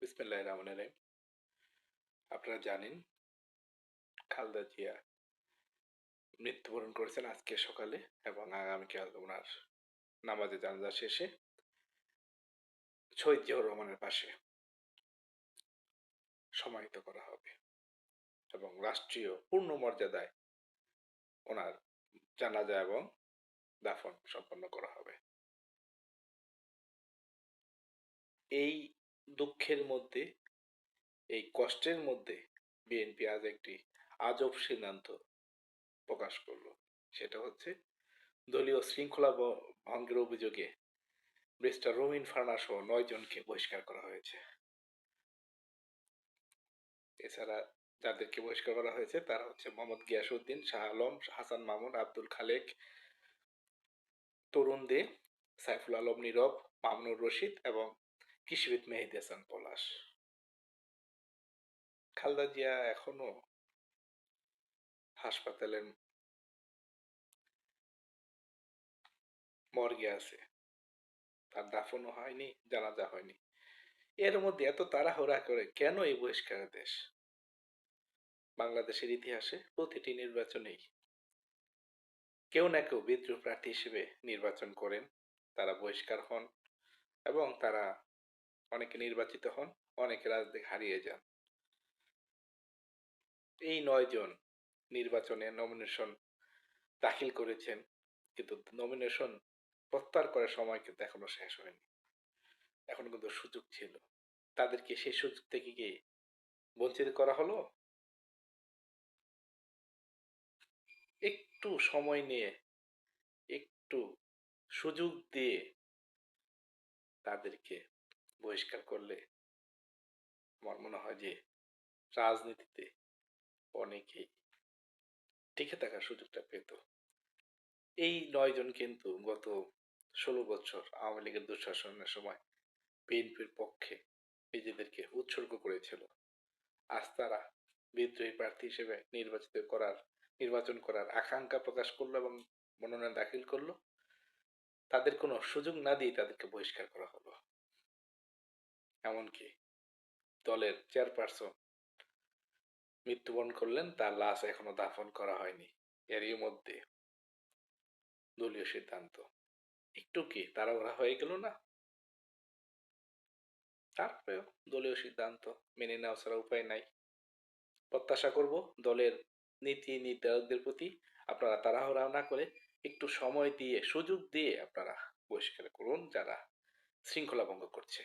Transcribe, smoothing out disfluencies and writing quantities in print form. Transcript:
বিসমিল্লাহির রহমানির রহিম। আপনারা জানেন খালেদা জিয়া মৃত্যুবরণ করেছেন আজকে সকালে এবং আগামীকাল ওনার নামাজে জানাজা শেষে শহীদ জিয়াউর রহমানের পাশে সমাহিত করা হবে এবং রাষ্ট্রীয় পূর্ণ মর্যাদায় ওনার জানাজা এবং দাফন সম্পন্ন করা হবে। এই দুঃখের মধ্যে, এই কষ্টের মধ্যে বিএনপি আজ একটি আজব সিদ্ধান্ত প্রকাশ করলো। সেটা হচ্ছে দলীয় শৃঙ্খলা ভঙ্গের অভিযোগে ব্যারিস্টার রুমিন ফারহানা সহ 9 জনকে বহিষ্কার করা হয়েছে। এছাড়া যাদেরকে বহিষ্কার করা হয়েছে তারা হচ্ছে মোহাম্মদ গিয়াসউদ্দিন, শাহ আলম, হাসান মামুন, আব্দুল খালেক, তরুণ দে, সাইফুল আলম নীরব, মামুনুর রশিদ এবং কৃষিবিদ মেহেদী হাসান পলাশ। খালেদা জিয়া এখনো হাসপাতালের মর্গে আছে, তার দাফনও হয়নি, জানাজা হয়নি। এর মধ্যে এত তাড়াহুড়া করে কেন এই বহিষ্কারের দেশ? বাংলাদেশের ইতিহাসে প্রতিটি নির্বাচনেই কেউ না কেউ বিদ্রোহ প্রার্থী হিসেবে নির্বাচন করেন, তারা বহিষ্কার হন এবং তারা অনেকে নির্বাচিত হন, অনেকে রাজনীতি হারিয়ে যান। এই 9 জন নির্বাচনে নমিনেশন দাখিল করেছেন, কিন্তু নমিনেশন প্রত্যাহার করার সময় কিন্তু এখনো শেষ হয়নি। এখনো কিন্তু সুযোগ ছিল, তাদেরকে সেই সুযোগ থেকে কি বঞ্চিত করা হলো? একটু সময় নিয়ে, একটু সুযোগ দিয়ে তাদেরকে বহিষ্কার করলে আমার মনে হয় যে রাজনীতিতে অনেকেই টিকে থাকার সুযোগটা পেত। এই 9 জন কিন্তু গত 16 বছর আওয়ামী লীগের দুঃশাসনের সময় বিএনপির পক্ষে নিজেদেরকে উৎসর্গ করেছিল। আজ তারা বিদ্রোহী প্রার্থী হিসেবে নির্বাচন করার আকাঙ্ক্ষা প্রকাশ করলো এবং মনোনয়ন দাখিল করলো। তাদের কোনো সুযোগ না দিয়ে তাদেরকে বহিষ্কার করা হলো। এমনকি দলের চেয়ারপারসন মৃত্যুবরণ করলেন, তার লাশ এখনো দাফন করা হয়নি। এরই মধ্যে দলীয় সিদ্ধান্ত, একটু কি তাড়াহুড়া হয়ে গেল না? তারপরেও দলীয় সিদ্ধান্ত মেনে নেওয়া ছাড়া উপায় নাই। প্রত্যাশা করব দলের নীতি নির্ধারকদের প্রতি আপনারা তাড়াহুড়া না করে একটু সময় দিয়ে, সুযোগ দিয়ে আপনারা বহিষ্কার করুন যারা শৃঙ্খলা ভঙ্গ করছে।